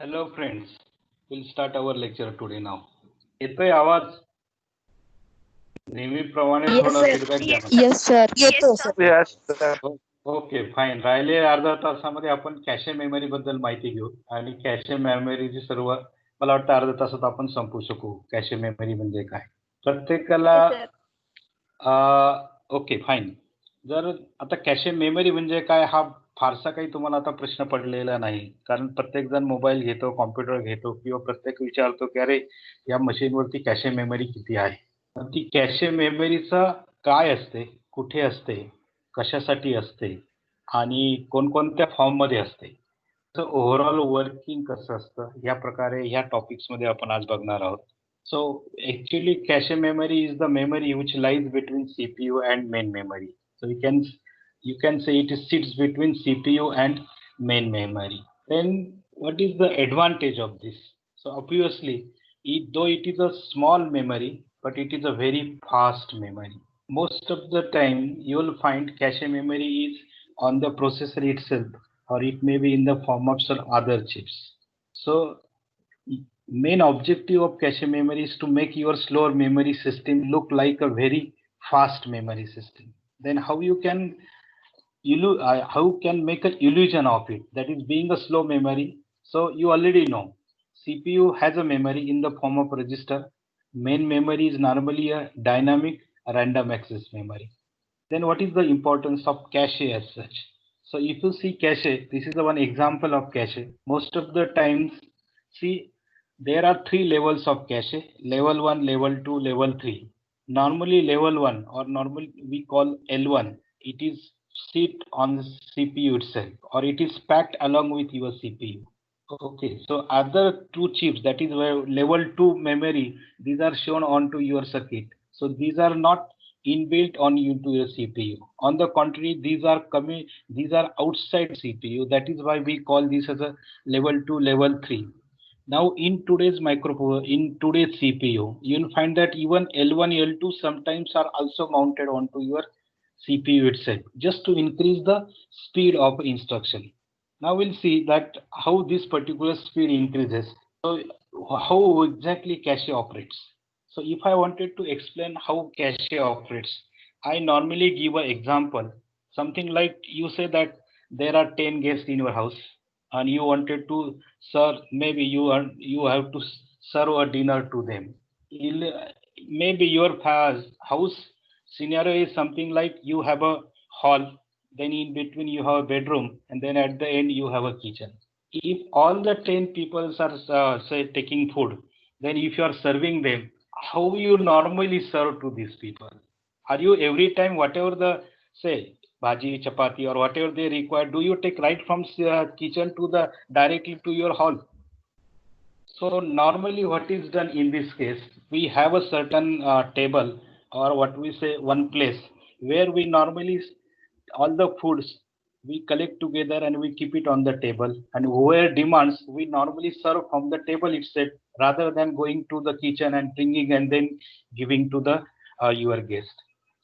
Hello friends, we'll start our lecture today now. येतोय आवाज? नेहमीप्रमाणे Yes, थोडा sir. फीडबॅक द्या मला. Yes, sir. Yes, sir. Okay fine. राहिले अर्धा तासामध्ये आपण कॅशे मेमरी बद्दल माहिती घेऊ आणि कॅशे मेमरीची सर्व मला वाटतं अर्ध्या तासात आपण संपू शकू. कॅशे मेमरी म्हणजे काय? प्रत्येकाला ओके फाईन. जर आता कॅशे मेमरी म्हणजे काय हा फारसा काही तुम्हाला आता प्रश्न पडलेला नाही, कारण प्रत्येक जण मोबाईल घेतो, कॉम्प्युटर घेतो किंवा प्रत्येक विचारतो की अरे या मशीनवरती कॅशे मेमरी किती आहे. ती कॅशे मेमरीचा काय असते, कुठे असते, कशासाठी असते आणि कोणकोणत्या फॉर्ममध्ये असते, तर ओव्हरऑल वर्किंग कसं असतं या प्रकारे ह्या टॉपिक्समध्ये आपण आज बघणार आहोत. So actually cache memory is the memory which lies between CPU and main memory. So you can say it sits between CPU and main memory. Then what is the advantage of this? So obviously, though it is a small memory, but it is a very fast memory. Most of the time, you will find cache memory is on the processor itself, or it may be in the form of some other chips. So main objective of cache memory is to make your slower memory system look like a very fast memory system. Then how you can make an illusion of it, that is being a slow memory. So you already know CPU has a memory in the form of register. Main memory is normally a dynamic random access memory. Then what is the importance of cache as such? So if you see cache, this is the one example of cache. Most of the times, see, there are three levels of cache: level 1, level 2, level 3. Normally level 1, or normally we call L1, it is sit on the CPU itself, or it is packed along with your CPU. Okay, so other two chips, that is where level 2 memory, these are shown onto your circuit. So these are not inbuilt on into your CPU. On the contrary, these are outside CPU. That is why we call this as a level 2, level 3. Now in today's CPU, you'll find that even L1, L2 sometimes are also mounted onto your CPU itself, just to increase the speed of instruction. Now we'll see that how this particular speed increases. So how exactly cache operates. So if I wanted to explain how cache operates, I normally give an example. Something like you say that there are 10 guests in your house and you wanted to serve, maybe you have to serve a dinner to them. Maybe your house scenario is something like you have a hall, then in between you have a bedroom, and then at the end you have a kitchen. If all the 10 people are say taking food, then if you are serving them, how you normally serve to these people? Are you every time whatever the say bhaji, chapati or whatever they require, do you take right from kitchen to the directly to your hall? So normally what is done in this case, we have a certain table, or what we say one place where we normally all the foods we collect together and we keep it on the table, and whoever demands we normally serve from the table itself rather than going to the kitchen and bringing and then giving to the your guest.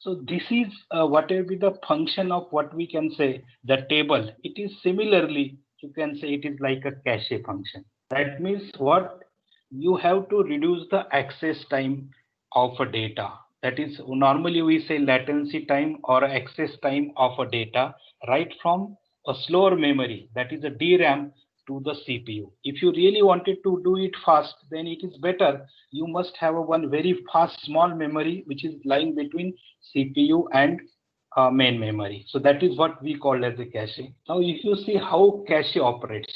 So this is whatever be the function of what we can say the table. It is similarly, you can say it is like a cache function. That means what? You have to reduce the access time of a data. That is normally we say latency time or access time of a data right from a slower memory, that is a DRAM, to the CPU. If you really wanted to do it fast, then it is better. You must have a one very fast small memory which is lying between CPU and main memory. So that is what we call as a cache. Now if you see how cache operates,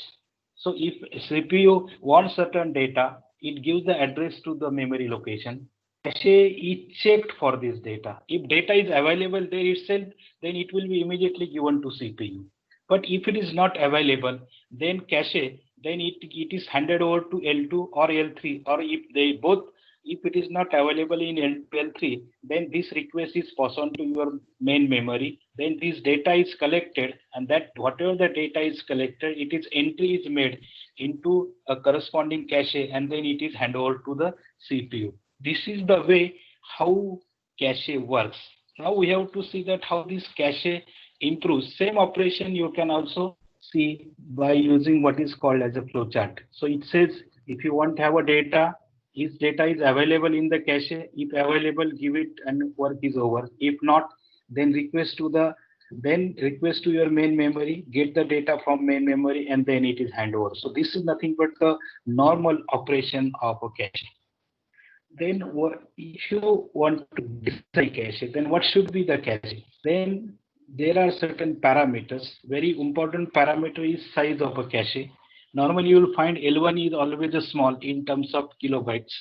so if CPU wants certain data, it gives the address to the memory location. Cache is checked for this data. If data is available there itself, then it will be immediately given to CPU. But if it is not available, then cache, then it is handed over to L2 or L3, or if they both, if it is not available in L3, then this request is passed on to your main memory. Then this data is collected, and that whatever the data is collected, it is entry is made into a corresponding cache, and then it is handed over to the CPU. This is the way how cache works. Now we have to see that how this cache improves. Same operation you can also see by using what is called as a flowchart. So it says if you want to have a data, if data is available in the cache, if available, give it and work is over. If not, then request to your main memory, get the data from main memory, and then it is handover. So this is nothing but the normal operation of a cache. Then if you want to decide cache, then what should be the cache? Then there are certain parameters. Very important parameter is size of a cache. Normally you will find L1 is always a small in terms of kilobytes.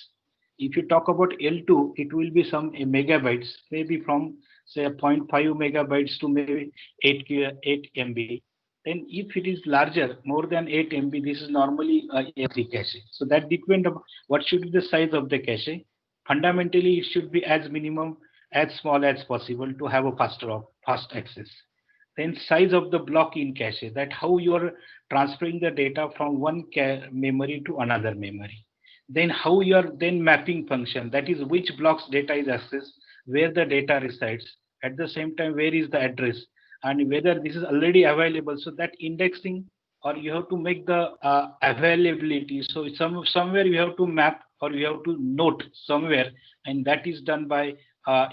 If you talk about L2, it will be some megabytes, maybe from say 0.5 megabytes to maybe 8 MB. Then if it is larger, more than 8 MB, this is normally a L3 cache. So that depends on what should be the size of the cache. Fundamentally, it should be as minimum, as small as possible to have a fast access. Then size of the block in cache, that how you are transferring the data from one memory to another memory. Then how you are then mapping function, that is which blocks data is accessed, where the data resides, at the same time where is the address, and whether this is already available. So that indexing, or you have to make the availability. So somewhere you have to map or you have to note somewhere, and that is done by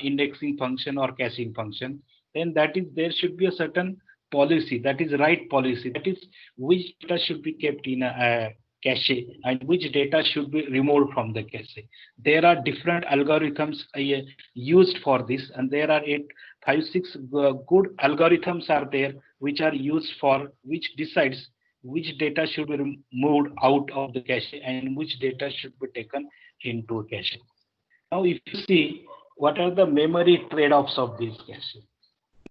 indexing function or caching function. Then that is there should be a certain policy, that is right policy, that is which data should be kept in a cache and which data should be removed from the cache. There are different algorithms used for this, and there are 5-6 good algorithms are there which are used for which decides which data should be moved out of the cache and which data should be taken into cache. Now, if you see what are the memory trade-offs of this cache.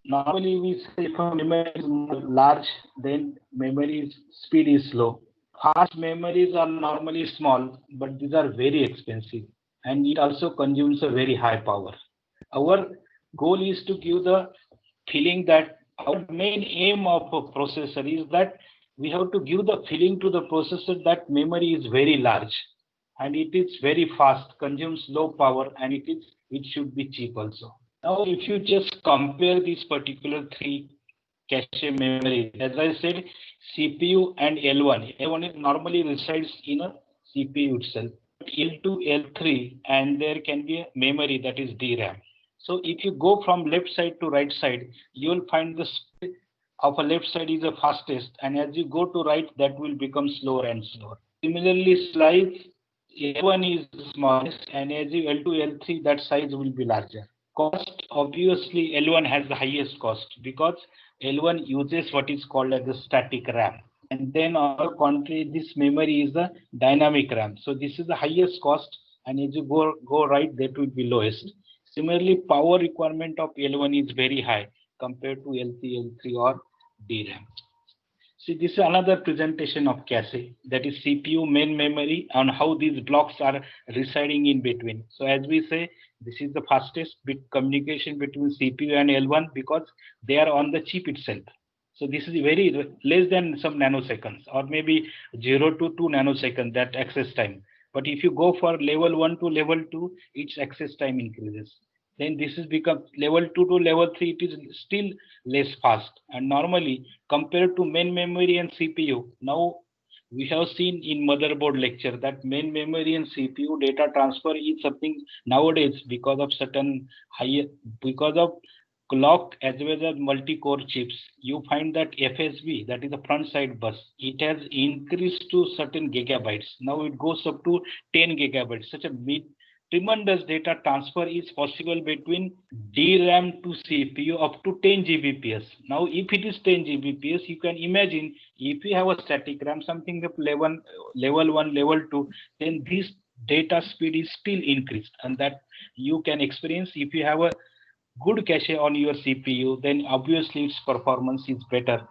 Normally, we say if a memory is large, then memory speed is slow. Fast memories are normally small, but these are very expensive, and it also consumes a very high power. Our goal is to give the feeling that our main aim of a processor is that we have to give the feeling to the processor that memory is very large and it is very fast, consumes low power, and it should be cheap also. Now, if you just compare these particular three cache memory, as I said, CPU and L1. L1 is normally resides in a CPU itself. L2, L3, and there can be a memory, that is DRAM. So if you go from left side to right side, you will find the speed of a left side is the fastest, and as you go to right, that will become slower and slower. Similarly, slice L1 is the smallest, and as you L2, L3, that size will be larger. Cost, obviously L1 has the highest cost because L1 uses what is called as the static RAM, and then on the contrary, this memory is the dynamic RAM. So this is the highest cost, and as you go right, that will be lowest. Similarly, power requirement of L1 is very high compared to L3, L3 or DRAM. See, this is another presentation of cache, that is CPU main memory, and how these blocks are residing in between. So as we say, this is the fastest bit communication between CPU and L1 because they are on the chip itself. So this is very less than some nanoseconds, or maybe 0 to 2 nanoseconds, that access time. But if you go for level 1 to level 2, its access time increases. Then this is become level 2 to level 3, it is still less fast. And normally compared to main memory and CPU, now we have seen in motherboard lecture that main memory and CPU data transfer is something nowadays because of certain higher, because of clock as well as multi-core chips, you find that FSB, that is the front side bus, it has increased to certain gigabytes. Now it goes up to 10 gigabytes. Such a tremendous data transfer is possible between DRAM to CPU up to 10 Gbps. Now, if it is 10 Gbps, you can imagine if you have a static RAM, something of level 1, level 2, then this data speed is still increased, and that you can experience if you have a good cache on your CPU, then obviously its performance is better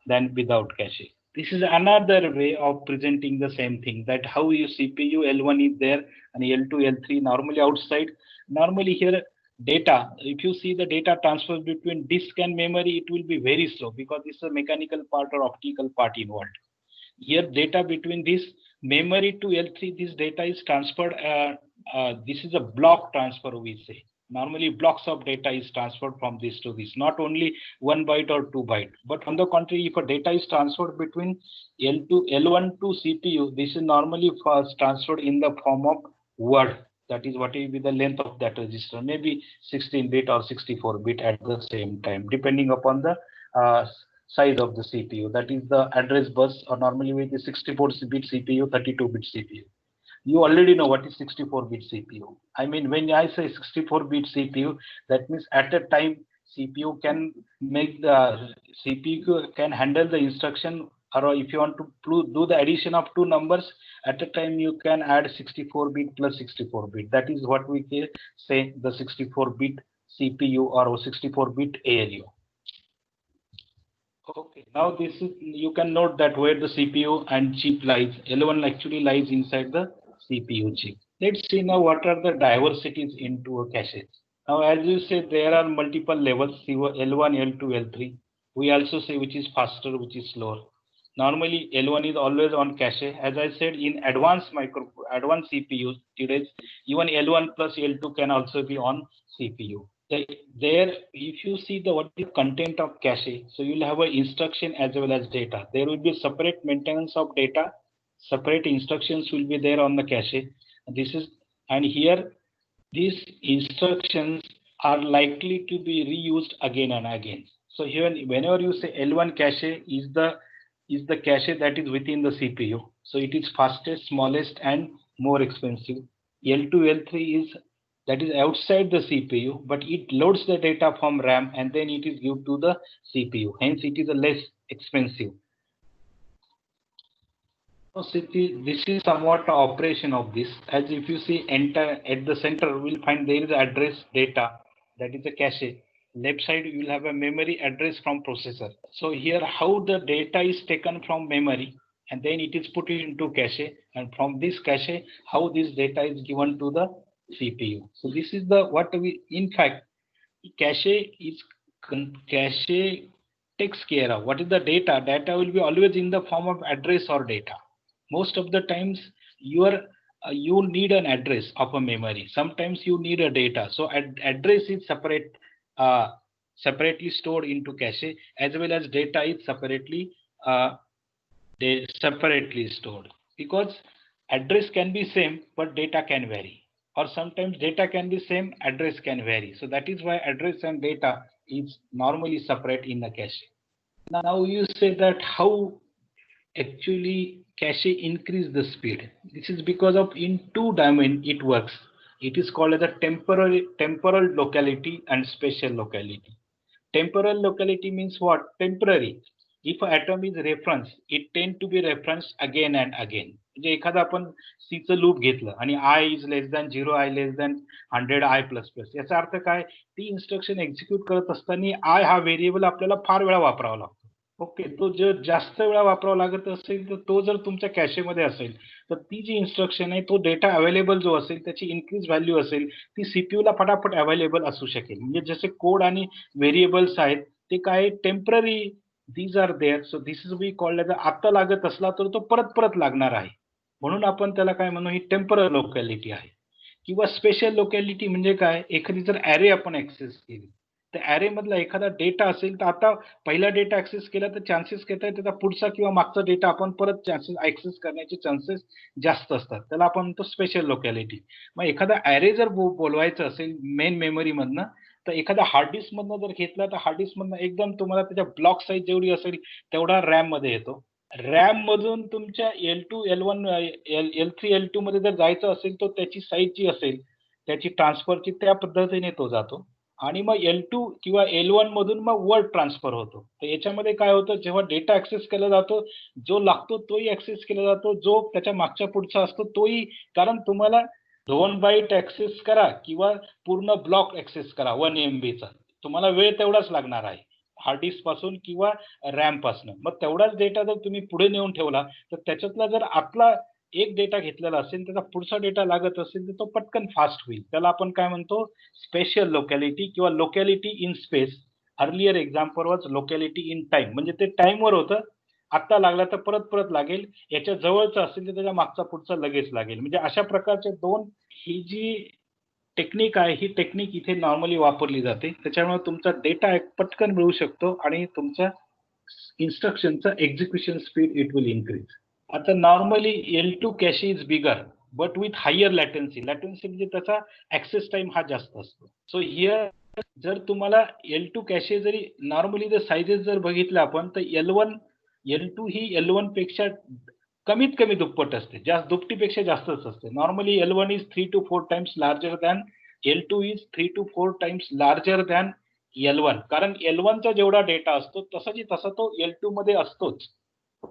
than without cache. This is another way of presenting the same thing, that how your CPU L1 is there and L2, L3 normally outside. Normally here data, if you see the data transfer between disk and memory, it will be very slow because it's a mechanical part or optical part involved. Here data between this memory to L3, this data is transferred. This is a block transfer, we say. Normally blocks of data is transferred from this to this, not only 1 byte or 2 byte. But on the contrary, if a data is transferred between L1 to CPU, this is normally first transferred in the form of word. That is what will be the length of that register, maybe 16-bit or 64-bit at the same time, depending upon the size of the CPU. That is the address bus, or normally with the 64-bit CPU, 32-bit CPU. You already know what is 64-bit CPU. I mean, when I say 64-bit CPU, that means at a time CPU can make the CPU can handle the instruction, or if you want to do the addition of two numbers at a time, you can add 64-bit plus 64-bit. That is what we can say the 64-bit CPU or 64-bit ALU. Okay, now this is, you can note that where the CPU and chip lies, L1 actually lies inside the CPU chip. Let's see now what are the diversities into a cache. Now, as you said, there are multiple levels, L1, L2, L3. We also say which is faster, which is slower. Normally, L1 is always on cache. As I said, in advanced CPUs today, even L1 plus L2 can also be on CPU. There, if you see the what is content of cache, so you'll have an instruction as well as data. There will be separate maintenance of data, separate instructions will be there on the cache. This is, and here these instructions are likely to be reused again and again. So here, whenever you say L1 cache is the cache that is within the CPU. So it is fastest, smallest, and more expensive. L2, L3 is that is outside the CPU, but it loads the data from RAM and then it is given to the CPU. Hence, it is a less expensive. So this is somewhat the operation of this. As if you see enter at the center, we'll find there is address data, that is a cache. Left side, you will have a memory address from processor. So here, how the data is taken from memory and then it is put into cache, and from this cache, how this data is given to the CPU. So this is the what we, in fact, cache takes care of what is the data. Data will be always in the form of address or data. Most of the times you need an address of a memory. Sometimes you need a data. So address is separately stored into cache, as well as data is separately stored, because address can be same but data can vary, or sometimes data can be same, address can vary. So that is why address and data is normally separate in the cache. Now you say that how actually cache increase the speed. This is because of in two domain it works. It is called as a temporal locality and spatial locality. Temporal locality means what? Temporary. If an atom is referenced, it tend to be referenced again and again. म्हणजे एखादा आपण C चं loop घेतलं आणि I is less than 0, I less than 100, I plus plus. याचा अर्थ काय? ती instruction execute करत असताना I हा व्हेरिएबल आपल्याला फार वेळा वापरावा लागतो. ओके, तो जर जास्त वेळा वापरावा लागत असेल तर तो जर तुमच्या कॅशेमध्ये असेल तर ती जी इन्स्ट्रक्शन आहे, तो डेटा अवेलेबल जो असेल त्याची इन्क्रीज व्हॅल्यू असेल ती CPU ला फटाफट अवेलेबल असू शकेल. म्हणजे जसे कोड आणि व्हेरिएबल्स आहेत ते काय temporary, these are there. So this is we called, आता लागत असला तर तो परत परत लागणार आहे, म्हणून आपण त्याला काय म्हणू, ही टेम्परल लोकॅलिटी आहे. किंवा स्पेशल लोकॅलिटी म्हणजे काय, एखादी जर ॲरे आपण ऍक्सेस केली, तर ॲरे मधला एखादा डेटा असेल तर आता पहिला डेटा ऍक्सेस केला तर चान्सेस घेता त्याचा पुढचा किंवा मागचा डेटा आपण परत चान्सेस ऍक्सेस करण्याचे चान्सेस जास्त असतात, त्याला आपण म्हणतो स्पेशल लोकॅलिटी. मग एखादा ॲरे जर बोलवायचं असेल मेन मेमरी मधनं, तर एखादा हार्ड डिस्क मधनं जर घेतला तर हार्ड डिस्क मधनं एकदम तुम्हाला त्याच्या ब्लॉक साईज जेवढी असेल तेवढा रॅम मध्ये येतो. रॅम मधून तुमच्या L2, L1, L3, L2 मध्ये जर जायचं असेल तर त्याची साईज जी असेल त्याची ट्रान्सफरची त्या पद्धतीने तो जातो. आणि मग L2 किंवा L1 मधून मग वर्ड ट्रान्सफर होतो. तर याच्यामध्ये काय होतं, जेव्हा डेटा ऍक्सेस केला जातो, जो लागतो तोही ऍक्सेस केला जातो, जो त्याच्या मागच्या पुढचा असतो तोही. कारण तुम्हाला 2 बाईट ऍक्सेस करा किंवा पूर्ण ब्लॉक ऍक्सेस करा 1 MB चा, तुम्हाला वेळ तेवढाच लागणार आहे हार्ड डिस्क पासून किंवा रॅम पासून. मग तेवढाच डेटा जर तुम्ही पुढे नेऊन ठेवला तर त्याच्यातला जर आतला एक डेटा घेतलेला असेल, त्याचा पुढचा डेटा लागत असेल तर तो पटकन फास्ट होईल. त्याला आपण काय म्हणतो, स्पेशल लोकॅलिटी किंवा locality in space. Earlier example was locality in time, म्हणजे ते टाइमवर होतं, आता लागला तर परत परत लागेल, याच्या जवळचं असेल तर त्याच्या मागचा पुढचा लगेच लागेल. म्हणजे अशा प्रकारचे दोन, ही जी टेक्निक आहे, ही टेक्निक इथे नॉर्मली वापरली जाते. त्याच्यामुळे तुमचा डेटा पटकन मिळू शकतो आणि तुमच्या इन्स्ट्रक्शनचा execution speed it will increase. आता normally L2 cache is bigger but with higher latency. Latency म्हणजे त्याचा ऍक्सेस टाइम हा जास्त असतो. सो हिअर जर तुम्हाला L2 कॅशे जरी नॉर्मली जर साइजेस जर बघितलं आपण तर L2 ही L1 पेक्षा कमीत कमी दुप्पट असते, जास्त दुपटीपेक्षा जास्तच असते. Normally L1 is 3 to 4 times larger than L2 is 3 to 4 times larger than L1. कारण L1 चा जेवढा डेटा असतो तसाची तसा तो L2 मध्ये असतोच.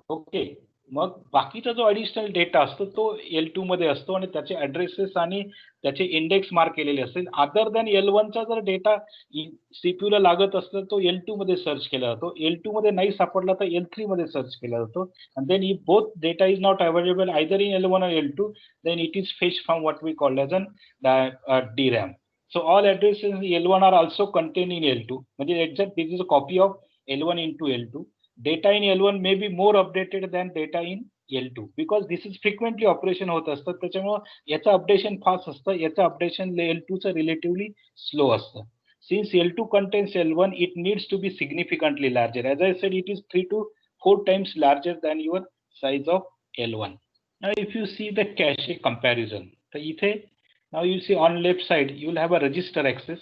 ओके. मग बाकीचा जो ऍडिशनल डेटा असतो तो L2 मध्ये असतो आणि त्याचे ऍड्रेसेस आणि त्याचे इंडेक्स मार्क केलेले असतील. अदर दॅन L1 चा जर डेटा सीपीयू ला लागत असला तो L2 मध्ये सर्च केला जातो. L2 मध्ये नाही सापडला तर L3 मध्ये सर्च केला जातो. And then if both data is not available either in L1 or L2, then it is fetched from what we call as an DRAM. So all addresses in L1 are also contained in L2. म्हणजे exact this is a copy of L1 into L2. Data in L1 may be more updated than data in L2 because this is frequently operation होत असतं. त्याच्यामुळे याचं updation fast असतं, याचं updation L2 चं relatively slow असतं. Since L2 contains L1, it needs to be significantly larger. As I said, it is 3 to 4 times larger than your size of L1. Now, if you see the cache comparison, so now you see on left side, you will have a register access,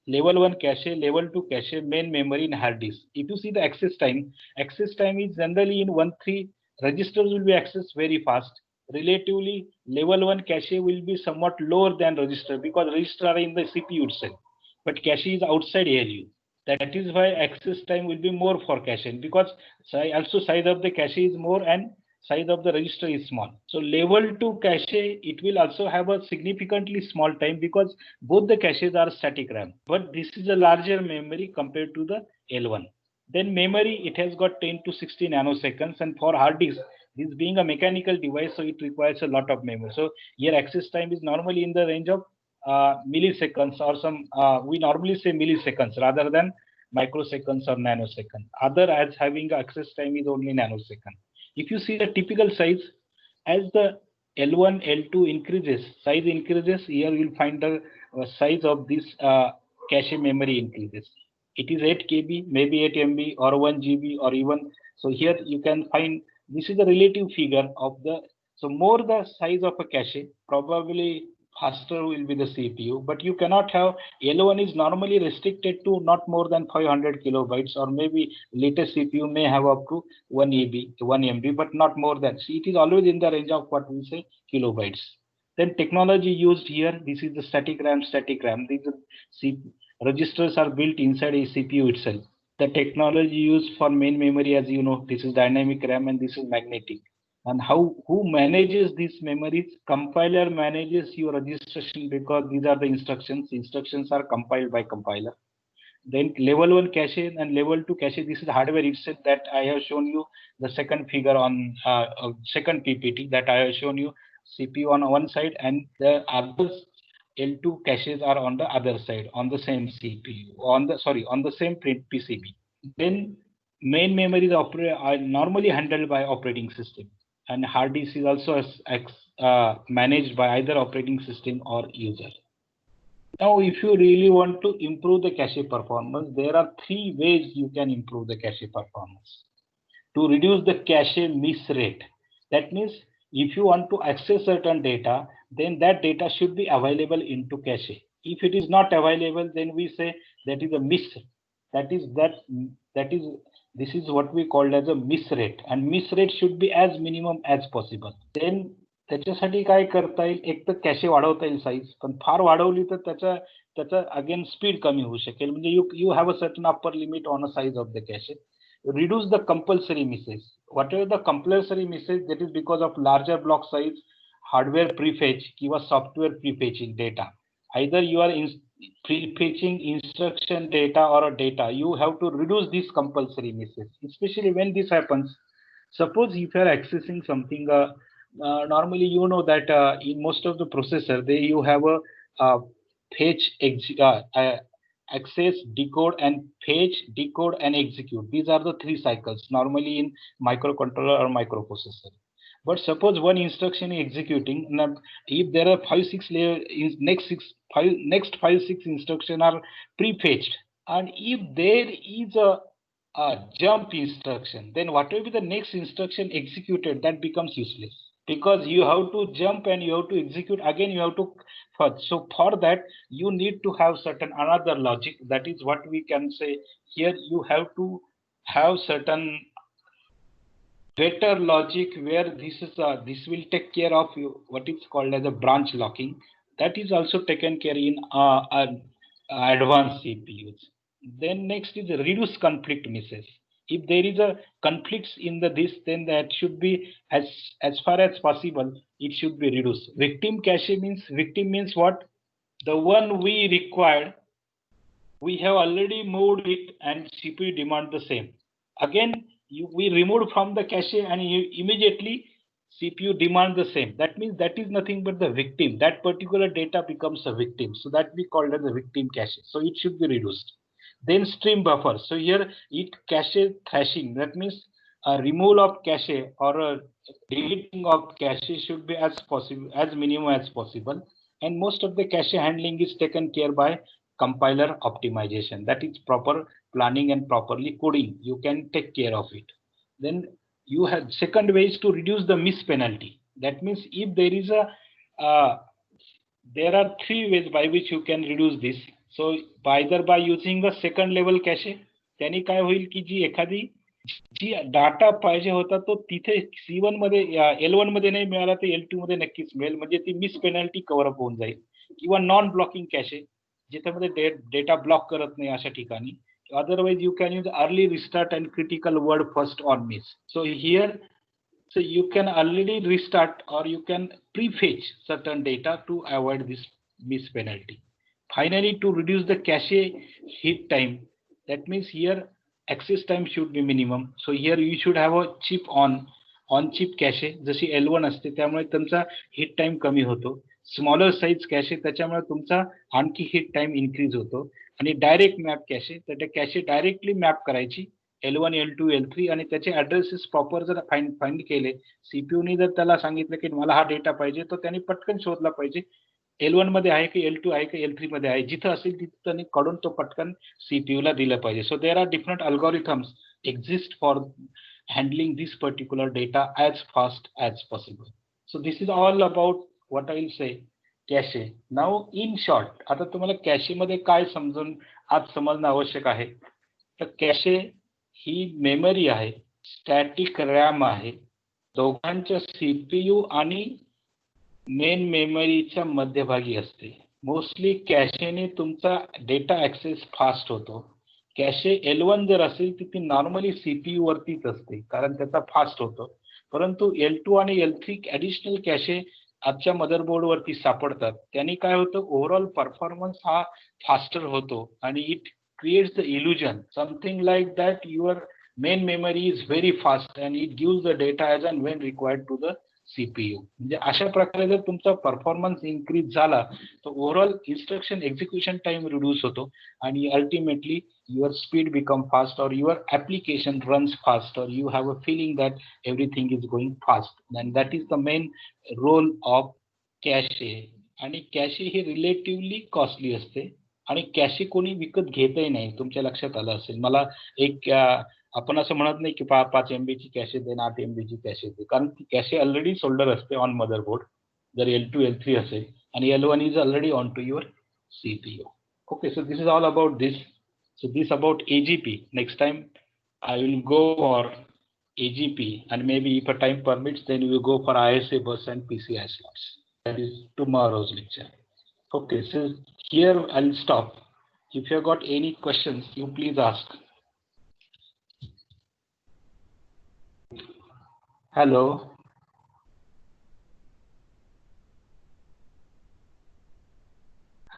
level 1 cache, level 2 cache, main memory and hard disk. If you see the access time is generally in 1-3 registers will be accessed very fast. Relatively, level 1 cache will be somewhat lower than register because register are in the CPU itself, but cache is outside ALU. That is why access time will be more for cache because also size of the cache is more and size of the register is small. So level 2 cache, it will also have a significantly small time because both the caches are static RAM, but this is a larger memory compared to the L1. Then memory, it has got 10 to 60 nanoseconds, and for hard disk, this being a mechanical device, so it requires a lot of memory. So here access time is normally in the range of milliseconds or some, we normally say milliseconds rather than microseconds or nanoseconds. Other as having access time is only nanosecond. If you see the typical size, as the L1, L2 increases, size increases, here you will find the size of this cache memory increases. It is 8 KB, maybe 8 MB or 1 GB or even, so here you can find, this is the relative figure of the, so more the size of a cache, probably faster will be the CPU, but you cannot have, L1 is normally restricted to not more than 500 kilobytes, or maybe latest CPU may have up to 1 MB, but not more than, so it is always in the range of what we say kilobytes. Then technology used here, this is the static RAM. These registers are built inside a CPU itself. The technology used for main memory, as you know, this is dynamic RAM and this is magnetic. And who manages these memories? Compiler manages your registration because these are the instructions. Instructions are compiled by compiler. Then level 1 cache and level 2 cache, this is hardware itself that I have shown you the second figure on second PPT that I have shown you. CPU on one side and the others L2 caches are on the other side on the same CPU, on the same PCB. Then main memory is are normally handled by operating system, and hard disk is also managed by either operating system or user. Now, if you really want to improve the cache performance, there are 3 ways you can improve the cache performance. To reduce the cache miss rate, that means if you want to access certain data, then that data should be available into cache. If it is not available, then we say that is a miss. This is what we call as a miss rate, and miss rate should be as minimum as possible. Then त्याच्यासाठी काय करता येईल, एक तर cache वाढवता येईल size, पण फार वाढवली तर त्याचा अगेन स्पीड कमी होऊ शकेल. म्हणजे you have a certain upper limit on a size of the cache. Reduce the compulsory misses. Whatever the compulsory misses, that is because of larger block size, hardware prefetch किंवा software prefetching data. Either you are prefetching instruction data or a data, you have to reduce these compulsory misses, especially when this happens. Suppose if you are accessing something, normally you know that in most of the processor, you have a fetch access, decode, and fetch, decode, and execute. These are the 3 cycles normally in microcontroller or microprocessor. But suppose one instruction is executing, and if there are 5-6 layer in next 5-6 instruction are prefetched, and if there is a jump instruction, then whatever the next instruction executed, that becomes useless, because you have to jump and you have to execute again, you have to first. So for that you need to have certain another logic. That is what we can say here. You have to have certain better logic where this will take care of you, what is called as a branch locking. That is also taken care in advanced CPUs. Then next is reduce conflict misses. If there is a conflicts in the this, then that should be as far as possible, it should be reduced. Victim cache means, victim means what? The one we required, we have already moved it and CPU demand the same. Again, we removed from the cache and immediately CPU demand the same. That means that is nothing but the victim. That particular data becomes a victim. So that we call it the victim cache. So it should be reduced. Then stream buffer. So here it cache thrashing. That means a removal of cache or a deleting of cache should be as possible, as minimum as possible. And most of the cache handling is taken care by compiler optimization. That is proper planning and properly coding. You can take care of it. Then you have second way is to reduce the miss penalty. That means if there is there are three ways by which you can reduce this. So either by using a second level cache, त्याने काय होईल की जी एखादी जी data पाहिजे होता तो तिथे C1 मध्ये L1 मध्ये नाही मिळाला तर L2 मध्ये नक्कीच मिळेल, म्हणजे ती मिस पेनल्टी कव्हर अप होऊन जाईल. किंवा नॉन ब्लॉकिंग कॅशे, जिथे मध्ये डेटा ब्लॉक करत नाही अशा ठिकाणी. Otherwise you can use early restart and critical word first on miss. So here, so you can already restart or you can prefetch certain data to avoid this miss penalty. Finally, to reduce the cache hit time, that means here access time should be minimum. So here you should have a chip on chip cache, जशी L1 असते त्यामुळे तुमचा hit time कमी होतो. Smaller size cache त्याच्यामुळे तुमचा आणखी hit time increase होतो. आणि डायरेक्ट मॅप कॅशे, तर त्या कॅशे डायरेक्टली मॅप करायची L1 L2 L3 आणि त्याचे ऍड्रेसेस प्रॉपर जर फाइंड केले, सीपीयूने जर त्याला सांगितलं की मला हा डेटा पाहिजे, तर त्याने पटकन शोधला पाहिजे L1 मध्ये आहे की L2 आहे की L3 मध्ये आहे, जिथं असेल तिथं त्याने काढून तो पटकन सीपीयू ला दिलं पाहिजे. So there are different algorithms exist for handling this particular data as fast as possible. So this is all about what I will say cache. Now in short, आता तुम्हाला cache मध्ये काय समजून आज समजणं आवश्यक आहे. तर cache ही मेमरी आहे, स्टॅटिक रॅम आहे, दोघांच्या सीपीयू आणि मेन मेमरीच्या मध्यभागी असते. मोस्टली कॅशेने तुमचा डेटा ऍक्सेस फास्ट होतो. कॅशे L1 जर असेल तर ती नॉर्मली सीपीयू वरतीच असते कारण त्याचा फास्ट होतो. परंतु L2 आणि L3 ऍडिशनल कॅशे आजच्या मदरबोर्ड वरती सापडतात. त्यांनी काय होतं, ओव्हरऑल परफॉर्मन्स हा फास्टर होतो आणि it creates the illusion something like that your main memory is very fast and it gives the data as and when required to the CPU. म्हणजे अशा प्रकारे जर तुमचा परफॉर्मन्स इन्क्रीज झाला तर overall instruction execution time reduce होतो आणि ultimately your speed become fast or your application runs fast or you have a feeling that everything is going fast. And that is the main role of cache. आणि cache ही relatively costly असते आणि cache कोणी विकत घेतही नाही. तुमच्या लक्षात आलं असेल. मला एक आपण असं म्हणत नाही की 5 MB ची कॅशे दे, 8 MB ची कॅशे दे, कारण ती कॅशे ऑलरेडी सोल्डर असते ऑन मदरबोर्ड जर L2 L3 असेल आणि L1 is already on to your CPU. Okay, so this is all about this. So this about AGP. Next time I will go for AGP and maybe if a time permits then we will go for ISA bus and PCI slots. That is tomorrow's lecture. Okay, so here I'll stop. If you have got any questions, you please ask. Hello.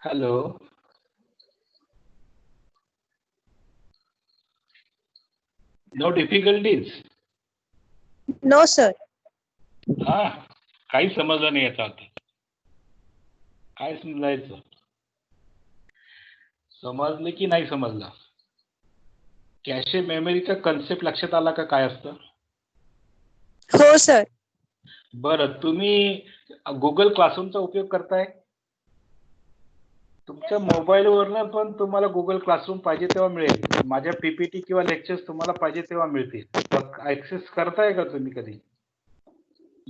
Hello. No difficulties? No, sir. हा, काही समजलं नाही याचा अर्थ. काय समजायचं? समजलं की नाही समजलं? कॅशे मेमरीचा कन्सेप्ट लक्षात आला का काय असतं? हो सर. बरं, तुम्ही गुगल क्लासरूमचा उपयोग करताय? तुमच्या मोबाईलवरनं पण तुम्हाला गुगल क्लासरूम पाहिजे तेव्हा मिळेल. माझ्या पीपीटी किंवा लेक्चर्स तुम्हाला पाहिजे तेव्हा मिळतील. ऍक्सेस करताय का तुम्ही कधी?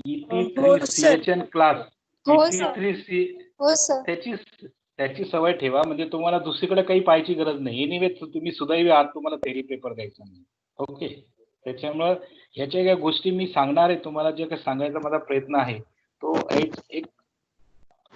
हो सर. EP3CHN क्लास, हो सर. EP3C हो सर. त्याची सवय ठेवा, म्हणजे तुम्हाला दुसरीकडे काही पाहायची गरज नाही. एनिवे तुम्ही सुदैवी आहात, तुम्हाला थेरी पेपर द्यायचा नाही. ओके, त्याच्यामुळं याच्या ज्या गोष्टी मी सांगणार आहे तुम्हाला, जे काही सांगायचा माझा प्रयत्न आहे तो एक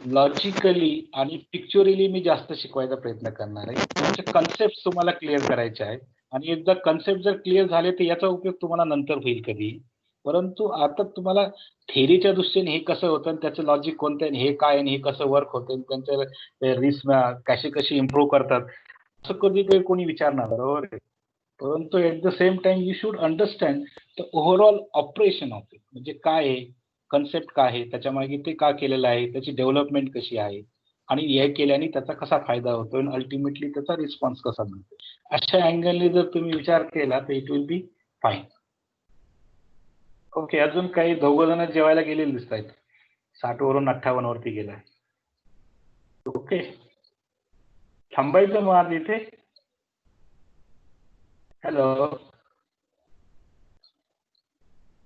लॉजिकली आणि पिक्चुरली मी जास्त शिकवायचा प्रयत्न करणार आहे. त्याचे कन्सेप्ट तुम्हाला क्लिअर करायचे आहे आणि एकदा कन्सेप्ट जर क्लिअर झाले तर याचा उपयोग तुम्हाला नंतर होईल कधी. परंतु आता तुम्हाला थेरीच्या दृष्टीने हे कसं होतं आणि त्याचं लॉजिक कोणतं आहे, हे काय आणि हे कसं वर्क होतं, त्यांच्या रिस्क कशी इम्प्रूव्ह करतात, असं कधी काही कोणी विचारणार, बरोबर आहे. परंतु at the same time you should understand the overall operation of it, म्हणजे काय आहे, कन्सेप्ट काय आहे, त्याच्या मागे ते का केलेलं आहे, त्याची डेव्हलपमेंट कशी आहे आणि हे केल्याने त्याचा कसा फायदा होतो आणि अल्टिमेटली त्याचा रिस्पॉन्स कसा मिळतो. अशा अँगलने जर तुम्ही विचार केला तर it will be fine. Okay, अजून काही दोघं जण जेवायला गेलेले दिसत आहेत. 60 वरून 58 वरती गेलाय. ओके, थांबायचं मग आज इथे. हॅलो,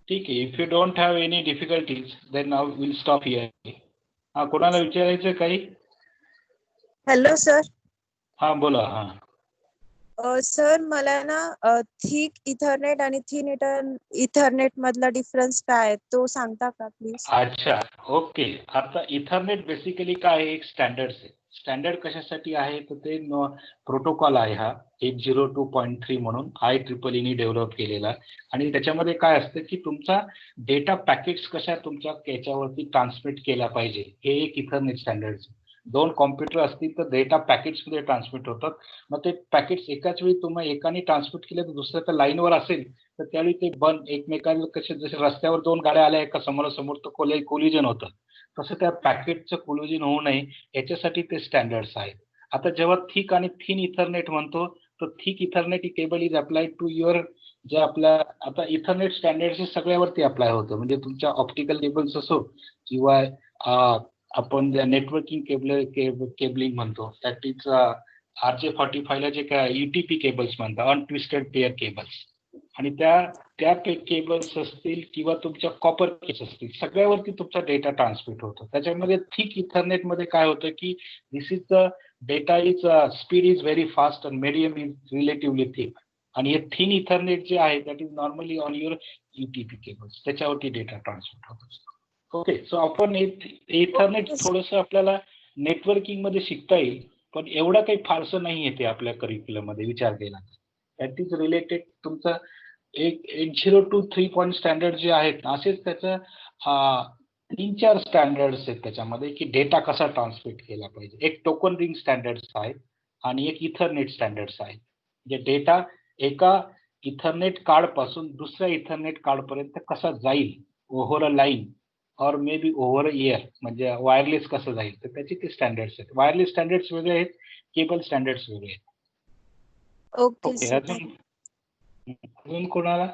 ठीक आहे. If you don't have any difficulties then now will stop here. हा, कोणाला विचारायचं काही? Hello sir. हा बोला. हा सर मला ना थिक इथरनेट आणि थिन इथरनेट मधला डिफरन्स काय आहे तो सांगता का प्लीज? अच्छा, ओके. आता इथरनेट बेसिकली काय आहे, एक स्टँडर्ड आहे. स्टँडर्ड कशासाठी आहे तर ते प्रोटोकॉल आहे, हा 802.3 म्हणून IEEE ने डेव्हलप केलेला. आणि त्याच्यामध्ये काय असतं की तुमचा डेटा पॅकेट्स कशा तुमच्या याच्यावरती ट्रान्समिट केला पाहिजे, हे एक इथरनेट स्टँडर्ड. दोन कॉम्प्युटर असतील तर डेटा पॅकेट्स मध्ये ट्रान्समिट होतात. मग ते पॅकेट्स एकाच वेळी तुम्ही एकाने ट्रान्समिट केले तर दुसऱ्या तर लाईनवर असेल तर त्यावेळी ते बंद एकमेकांना, कसे जसे रस्त्यावर दोन गाड्या आल्या एका समोरासमोर तर कोलिजन होतं, तसं त्या पॅकेटचं कोलिजन होऊ नये याच्यासाठी ते स्टँडर्ड्स आहेत. आता जेव्हा थिक आणि थिन इथरनेट म्हणतो तर thick Ethernet cable is applied to your, जे आपल्या आता इथरनेट स्टँडर्ड सगळ्यावरती अप्लाय होतं, म्हणजे तुमच्या ऑप्टिकल केबल्स असो किंवा आपण ज्या नेटवर्किंग केबलिंग म्हणतो, दॅट इज RJ45 ला जे काय UTP केबल्स म्हणतात, अनट्विस्टेड पेअर केबल्स, आणि त्या केबल्स असतील किंवा तुमच्या कॉपर केबल्स असतील, सगळ्यावरती तुमचा डेटा ट्रान्समिट होतो. त्याच्यामध्ये थिक इथरनेट मध्ये काय होतं की this is the data is speed is very fast and medium is relatively thick. आणि हे थिन इथरनेट जे आहे that is normally on your UTP cables, त्याच्यावरती डेटा ट्रान्समिट होत असतो. ओके, सो आपण इथरनेट थोडंसं आपल्याला नेटवर्किंग मध्ये शिकता येईल, पण एवढं काही फारसं नाही येते आपल्या करिक्युलम मध्ये विचार केला. दॅट इज रिलेटेड तुमचं एक 802.3 पॉईंट स्टँडर्ड जे आहेत असेच त्याचं 3-4 स्टँडर्ड्स आहेत त्याच्यामध्ये की डेटा कसा ट्रान्समिट केला पाहिजे. एक टोकन रिंग स्टँडर्ड्स आहे आणि एक इथरनेट स्टँडर्ड्स आहे. जे डेटा एका इथरनेट कार्ड पासून दुसऱ्या इथरनेट कार्ड पर्यंत कसा जाईल ओव्हर अ लाईन और may be over a air, म्हणजे वायरलेस कसं जाईल, तर त्याचे ते स्टँडर्ड्स आहेत. वायरलेस स्टँडर्ड्स वेगळे आहेत, केबल स्टँडर्ड्स वेगळे आहेत. Okay okay, sir. अजून कोणाला?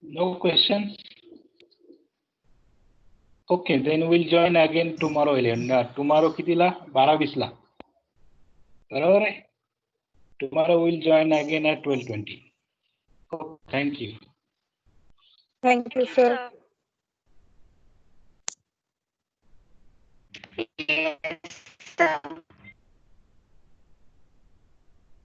No question? Okay, then will join again tomorrow 11. Tomorrow कितीला? 12:20 ला, बरोबर आहे. Tomorrow will join again at 12:20. Thank you. Thank you sir.